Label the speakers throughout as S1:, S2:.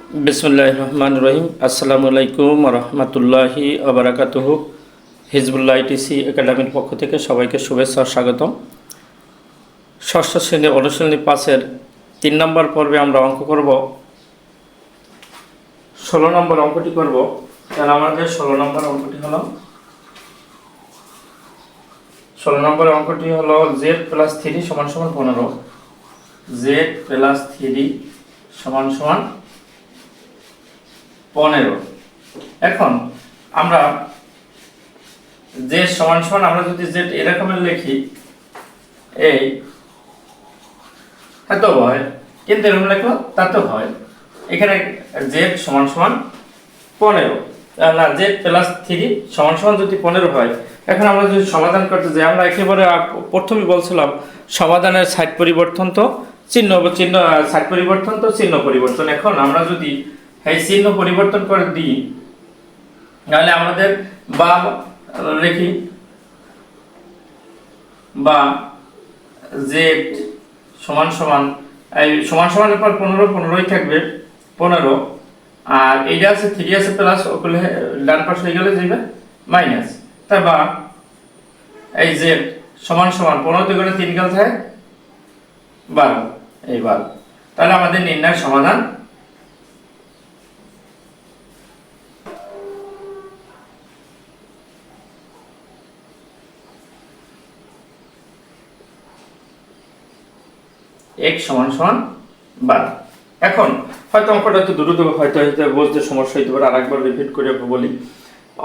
S1: বিসমিল্লাহির রহমানির রহিম। আসসালামু আলাইকুম রহমতুল্লাহি আবরাকাতুহু। হিজবুল্লাহ আইটিসি একাডেমির পক্ষ থেকে সবাইকে শুভেচ্ছা ও স্বাগতম। ষষ্ঠ শ্রেণীর অনুশীলনী 5-এর 3 নম্বর পর্বে আমরা অঙ্ক করব। 16 নম্বর অঙ্কটি করব। তাহলে আমাদের 16 নম্বর অঙ্কটি হলো z + 3 = 15। z + 3 = 15। এখন আমরা z = আমরা যদি z এরকমের লিখি এই এত হয়, কিন্তু এরকম লিখো তাতে হয়। এখানে z = 15 না, z + 3 = যদি 15 হয়, এখন আমরা যদি সমাধান করতে যাই, আমরা একেবারে প্রথমে বলছিলাম সমাধানের সাইড পরিবর্তন তো চিহ্ন সাইড পরিবর্তন তো চিহ্ন পরিবর্তন। এখন আমরা যদি এই চিহ্ন পরিবর্তন করে দিই, তাহলে আমাদের বা লিখি বা z এই সমানের পর 15ই থাকবে 15, আর এইটা আছে 3 আছে প্লাস, ওগুলো ডান পাশে হয়ে গেলে যাবে মাইনাস। তাই বা এই z = 15 তে করে 3 গেল থাকে 12, এই 12। তাহলে আমাদের নির্ণয় সমাধান x = 12। এখন হয়তো অঙ্কটা একটু দ্রুত হয়তো বুঝতে সমস্যা হতে পারে, আরেকবার রিপিট করে বলি।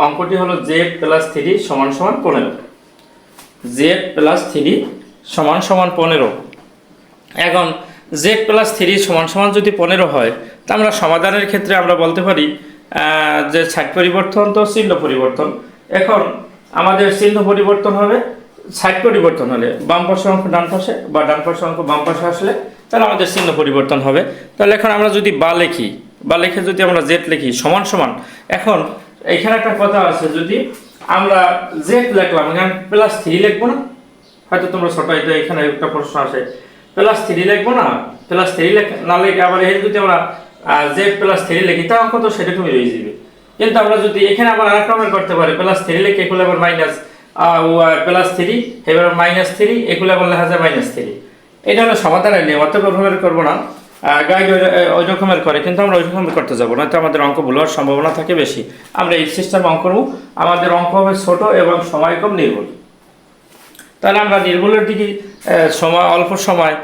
S1: অঙ্কটি হলো z + 3 = 15। z + 3 = 15। এখন z + 3 = যদি 15 হয়, তা আমরা সমাধানের ক্ষেত্রে আমরা বলতে পারি যে সাইড পরিবর্তন তো চিহ্ন পরিবর্তন। এখন আমাদের চিহ্ন পরিবর্তন হবে সাইড পরিবর্তন হলে, বাম পাশের অঙ্ক ডান পাশে বা ডান পাশের অঙ্ক বাম পাশে আসলে তাহলে আমাদের চিহ্ন পরিবর্তন হবে। তাহলে এখন আমরা যদি বা লিখে যদি আমরা z লিখি সমান, এখন এখানে একটা কথা আছে, যদি আমরা z লিখলাম, এখানে +3 লিখবো না? হয়তো তোমরা ছোট এখানে একটা প্রশ্ন আসে, +3 লিখবো না? +3 না লিখে আবার এই যদি আমরা z + 3 লিখি, তা অঙ্ক তো সেরকমই রয়ে যাবে। কিন্তু আমরা যদি এখানে আবার আরেক রকমের করতে পারি, +3 লিখে এগুলো আবার মাইনাস +3 এবার -3 এগুলো আবার লেখা যায় -3। এটা হলো সমাধানের নিয়ম, অত রকমের করবো না। গাইড ওই রকমের করে, কিন্তু আমরা ওই রকমের করতে যাবো না, তো আমাদের অঙ্ক ভুল হওয়ার সম্ভাবনা থাকে বেশি। আমরা এই সিস্টেমে অঙ্ক করবো, আমাদের অঙ্ক হবে ছোট এবং সময় কম, নির্ভুল। তাহলে আমরা নির্ভুলের দিকে অল্প সময়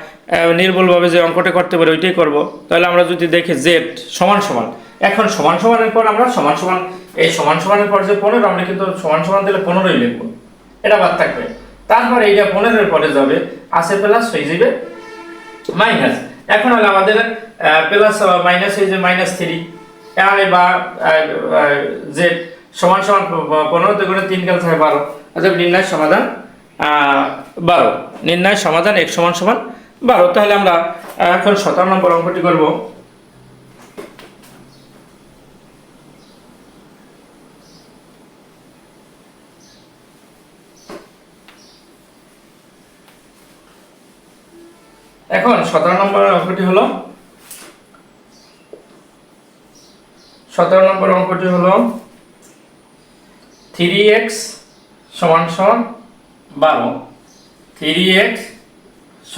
S1: নির্ভুলভাবে যে অঙ্কটা করতে পারি ওইটাই করব। তাহলে আমরা যদি দেখি z = এখন সমানের পর আমরা এই সমানের পর যে 15, আমরা কিন্তু সমান দিলে 15ই লিখবো, এটা বাদ থাকবে। তারপর এইটা 15-এর পরে যাবে, আছে প্লাস হয়ে যাবে মাইনাস। এখন হলো আমাদের প্লাস মাইনাস হয়ে যাবে -3, বা z = 15 তে করে 3 গেল থাকে 12। অর্থাৎ নির্ণয় সমাধান 12। নির্ণয় সমাধান x = 12। তাহলে আমরা এখন 17 নম্বর অঙ্কটি করব। এখন 17 নম্বর অঙ্কটি হলো 3x = 12। 3x =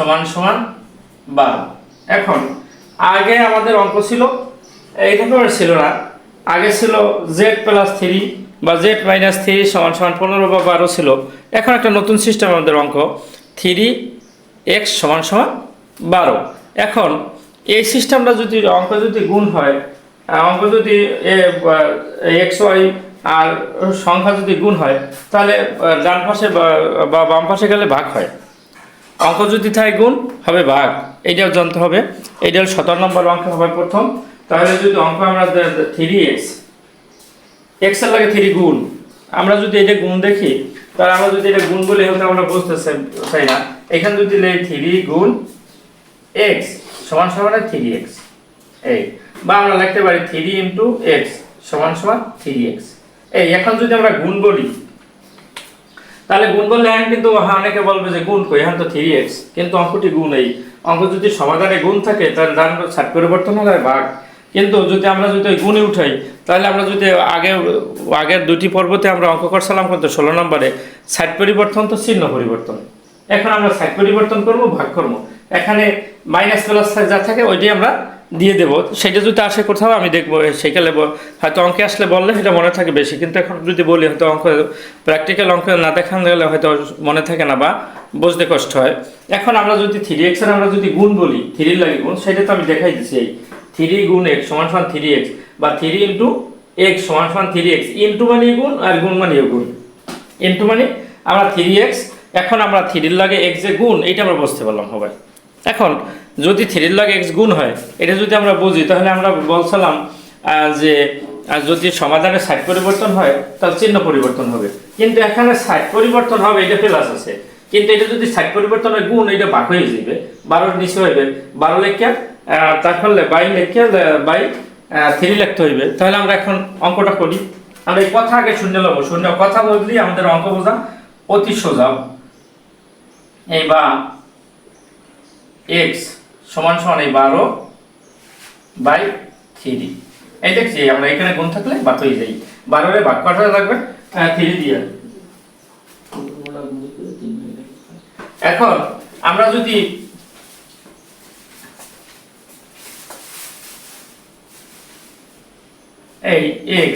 S1: 12। এখন আগে আমাদের অঙ্ক ছিল এই রকমের ছিল না, আগে ছিল z + 3 বা z - 3 = 15 বা 12 ছিল। এখন একটা নতুন সিস্টেম আমাদের অঙ্ক 3x = 12। এখন এই সিস্টেমটা যদি অঙ্ক যদি গুণ হয়, অঙ্ক যদি xy আর সংখ্যা যদি গুণ হয়, তাহলে ডান পাশে বা বাম পাশে গেলে ভাগ হয়। অঙ্ক যদি থাকে গুণ হবে ভাগ, এইটাও জানতে হবে। এইটা 17 নম্বর অঙ্ক হবে প্রথম। তাহলে যদি অঙ্ক আমরা 3x এর লাগে 3 গুণ, আমরা যদি এটা গুণ দেখি, তাহলে আমরা যদি এটা গুণ বলি হয়তো আমরা বুঝতে চাই না। এখানে যদি লেই 3 গুণ x = 3x, এই বা আমরা লিখতে পারি 3 × x = 3x। এই এখন যদি আমরা গুণ বলি, তাহলে গুণ বললে এখন কিন্তু অনেকে বলবে যে গুণ কই, এখন তো 3x, কিন্তু অঙ্কটি গুণ। এই অঙ্ক যদি সমাধানে গুণ থাকে, তাহলে ডান সাইড পরিবর্তন হলে ভাগ। কিন্তু যদি আমরা যদি ওই গুণে উঠাই, তাহলে আমরা যদি আগের দুটি পর্বতে আমরা অঙ্ক করছিলাম কিন্তু 16 নম্বরে সাইড পরিবর্তন তো চিহ্ন পরিবর্তন। এখন আমরা সাইড পরিবর্তন করব, ভাগ করব, এখানে মাইনাস প্লাস যা থাকে ওইটাই আমরা দিয়ে দেবো। সেটা যদি আসে কোথাও আমি দেখবো, সেকালে হয়তো অঙ্কে আসলে বললে সেটা মনে থাকে বেশি, কিন্তু এখন যদি বলি হয়তো অঙ্ক প্র্যাকটিক্যাল অঙ্ক না দেখানো গেলে হয়তো মনে থাকে না বা বুঝতে কষ্ট হয়। এখন আমরা যদি 3x এর আমরা যদি গুণ বলি, 3 লাগে গুণ, সেটা তো আমি দেখাই দিচ্ছি। এই 3 গুণ x সমান 3x বা 3 ইন্টু x সমান 3x, ইন্টু মানে গুণ আর গুণ মানে গুণ, ইন্টু মানে আমরা 3x। এখন আমরা 3 লাগে x যে গুণ, এইটা আমরা বুঝতে পারলাম সবাই। এখন যদি 3 লাগে x গুণ হয়, এটা যদি আমরা বুঝি, তাহলে আমরা বলছিলাম যে যদি সমাধানের সাইড পরিবর্তন হয় তাহলে চিহ্ন পরিবর্তন হবে, কিন্তু এখানে সাইড পরিবর্তন হবে, এটা প্লাস আছে, কিন্তু এটা যদি সাইড পরিবর্তন হয় গুণ, এটা ভাগ হয়ে যাবে, 12 নিচে হইবে 12 লেখা, তারপরে বাই লেখা বাই 3 লিখতে হইবে। তাহলে আমরা এখন অঙ্কটা করি। আমরা এই কথা আগে শুনে নেব, শুনে কথা বললেই আমাদের অঙ্ক বোঝা অতি সোজা। এই বা x সমান সমান এই 12/3, এই দেখছি আমরা এখানে গুণ থাকলে বাদ হয়ে যাই, 12 এর ভাগ করা লাগবে 3 দিয়ে। এখন আমরা যদি এই x,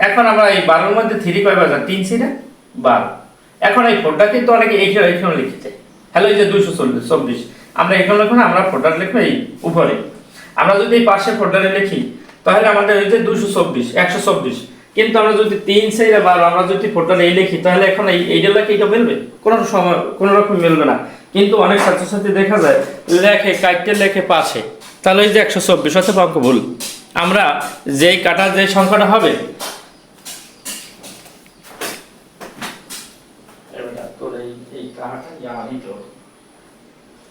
S1: এখন আমরা এই 12 এর মধ্যে 3 কয়বার যায়, 3 ছিল 12। এখন এই ফোরটা কিন্তু অনেকে এইখানে লিখতে, হ্যালো এই যে 224, আমরা এখানে লিখব না, আমরা ফোল্ডার লিখব এই উপরে। আমরা যদি এই পাশে ফোল্ডারে লিখি তাহলে আমাদের এই যে 224 124, কিন্তু আমরা যদি 3 4 12 আমরা যদি ফোল্ডারে এই লিখি তাহলে এখন এইটা লেখে এটা মিলবে, কোনো রকম মিলবে না। কিন্তু অনেক ছাত্রছাত্রী দেখা যায় লেখে কাটতে লেখে পাশে, তাহলে এই যে 124 অথবা অঙ্ক ভুল। আমরা যেই কাটার যে সংখ্যাটা হবে,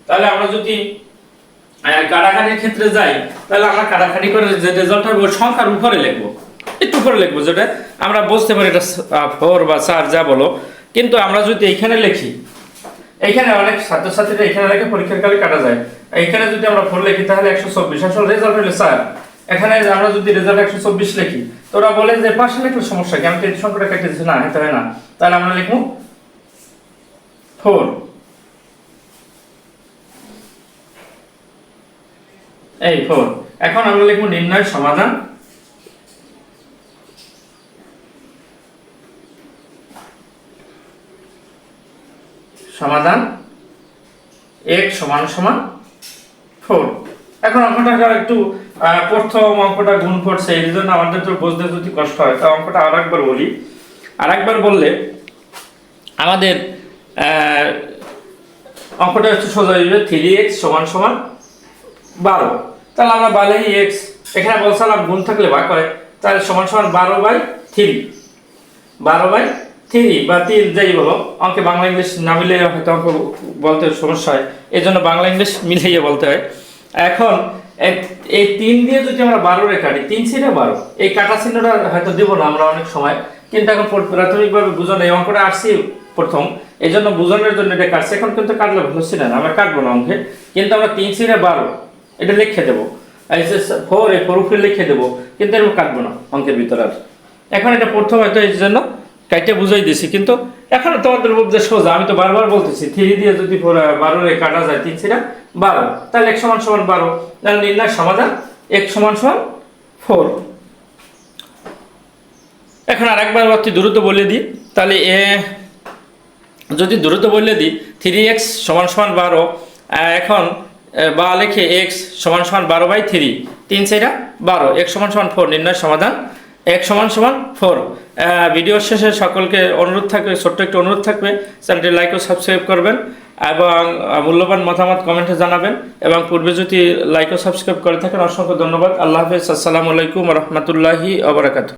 S1: তাহলে আমরা যদি কাটাকাটির ক্ষেত্রে যাই, তাহলে আমরা কাটাকাটি করে যে রেজাল্ট হবে ওই সংখ্যার উপরে লিখবো, একটু উপরে লিখবো, যেটা আমরা বুঝতে পারি এটা 4 বা 4 যা বলো। কিন্তু আমরা যদি এইখানে লিখি, এইখানে অনেক ছাত্রছাত্রীরা এখানে লেখে পরীক্ষার কালে কাটা যায়, এইখানে যদি আমরা 4 লিখি তাহলে 124, আসলে রেজাল্ট হলো 4। এখানে আমরা যদি রেজাল্ট 124 লিখি তো ওরা বলে যে পাশে লিখলে সমস্যা কি, আমি তো এই সংখ্যাটা কেটে দিচ্ছি, না এটা হয় না, তাহলে আমরা লিখবো 4, এই 4। এখন আমরা লিখব নির্ণয় সমাধান, x সমান 4। এখন অঙ্কটা একটু প্রথম অঙ্কটা গুণ করছে, এই জন্য আমাদের তো বুঝতে যদি কষ্ট হয়, তো অঙ্কটা আরেকবার বলি। আরেকবার বললে আমাদের অঙ্কটা একটু সোজা হয়ে যাবে। 3x সমান 12, তাহলে আমরা 12x, এখানে বলছিলাম গুণ থাকলে ভাগ হয়, তাহলে সমান 12/3, 12/3 বা 3 যাই বলো, অঙ্কে বাংলা ইংলিশ না মিলে হয়তো অঙ্ক বলতে সমস্যা হয়, এই জন্য বাংলা ইংলিশ মিলিয়ে বলতে হয়। এখন এই 3 দিয়ে যদি আমরা 12 রে কাটি, 3 ছিল 12, এই কাটা চিহ্নটা হয়তো দেব না আমরা অনেক সময়, কিন্তু এখন প্রাথমিকভাবে বুঝানো এই অঙ্কটা আসছি প্রথম, এই জন্য বুঝানোর জন্য এটা কাটছে। এখন কিন্তু কাটলে ভালো ছিল না, আমরা কাটবো না অঙ্কে, কিন্তু আমরা 3 ছিল 12 এটা লিখে দেবো, এই যে 4 এই 4 উপরে লিখে দেবো, কিন্তু এরকম কাটবো না অঙ্কের ভিতরে। আর এখন এটা প্রথম হয়তো এই জন্য কাইটে বুঝাই দিছি, কিন্তু এখন তোমাদের বুঝতে সোজা, আমি তো বারবার বলতেছি 3 দিয়ে যদি 12 রে কাটা যায় 3 ছিল 12, তাহলে x সমান 12, তাহলে নির্ণয় সমাধান x সমান 4। এখন আরেকবার অতি দ্রুত বলে দিই, তাহলে যদি দ্রুত বলে দিই 3x সমান 12, এখন বা লেখে x সমান 12/3, 3 4 12, x সমান 4, নির্ণয় সমাধান x সমান 4। ভিডিওর শেষে সকলকে অনুরোধ থাকবে, ছোট্ট একটু অনুরোধ থাকবে, চ্যানেলটি লাইক ও সাবস্ক্রাইব করবেন এবং মূল্যবান মতামত কমেন্টে জানাবেন, এবং পূর্বে যদি লাইক ও সাবস্ক্রাইব করে থাকেন অসংখ্য ধন্যবাদ। আল্লাহ হাফেজ, আসসালামু আলাইকুম ওয়া রাহমাতুল্লাহি ওয়া বারাকাতুহু।